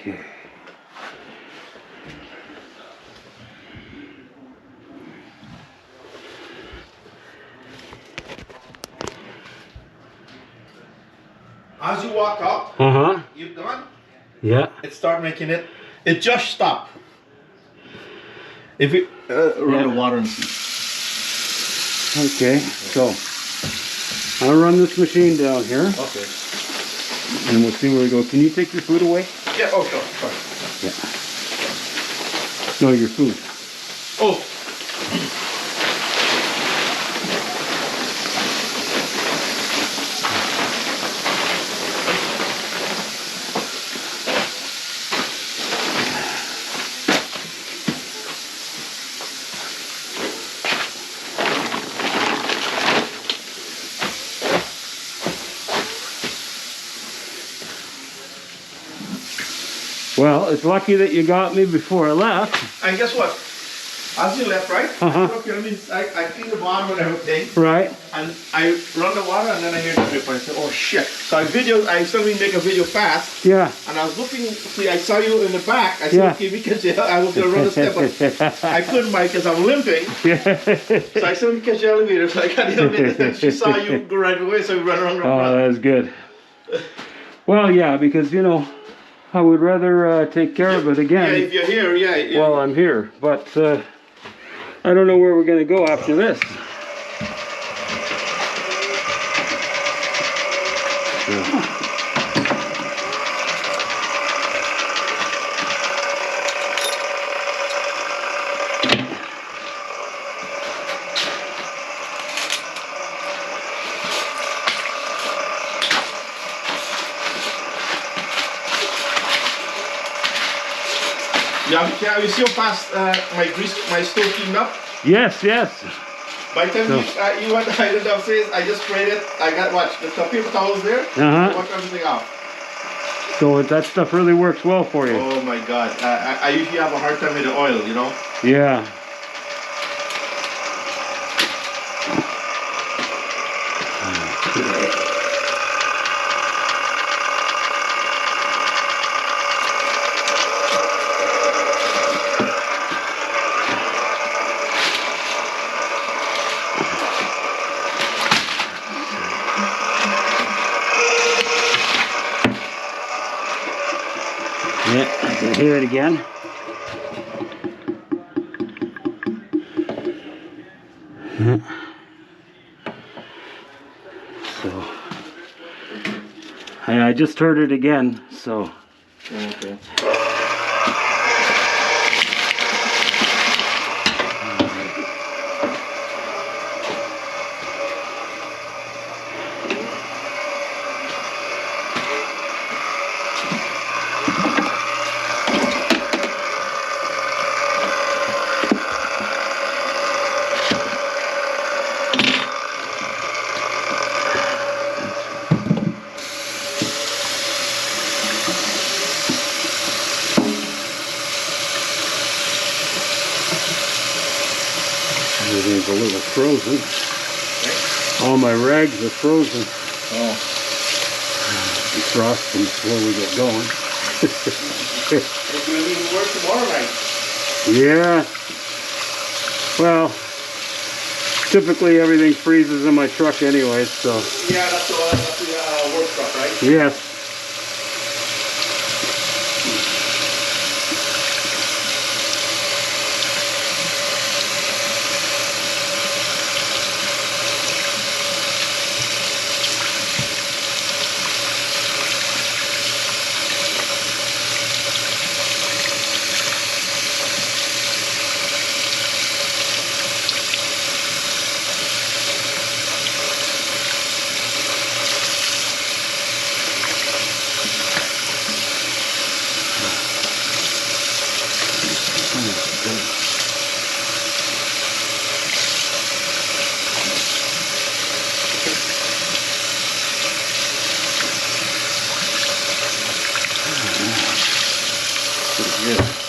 Okay. As you walk up, you've done. Yeah. It start making it. It just stop. If you run the water and see. Okay, so I'll run this machine down here. Okay. And we'll see where we go. Can you take your food away? Yeah. Oh, sure. Sorry. Yeah. No, your food. Oh. Well, it's lucky that you got me before I left. And guess what? As you left, right? Okay, I clean the bottom and everything. Right. And I run the water and then I hear the drip. I say, oh shit. So I suddenly make a video fast. Yeah. And I was looking, see, I saw you in the back. I said, okay, because I was going to run a step, but I couldn't, Mike, because I'm limping. Yeah. So I said, catch the elevator. So I got the elevator and she saw you go right away, so we ran around the front. Oh, that's good. Well, yeah, because, you know, I would rather take care of it again. Yeah, if you're here, yeah. Well, I'm here, but I don't know where we're going to go after this. Yeah. Yeah, you see how fast my stove cleaned up? Yes, yes. By the time you went downstairs, I just sprayed it. I got the paper towels there. Wash everything out. So that stuff really works well for you. Oh my God. I usually have a hard time with the oil, you know? Yeah. Yeah, I can hear it again. Yeah. So, I just heard it again, so. Okay. Everything's a little frozen. All my rags are frozen. Oh. Defrost them before we get going. It's going to even worse tomorrow night. Yeah. Well, typically everything freezes in my truck anyway, so. Yeah, that's the work truck, right? Yes. Yeah.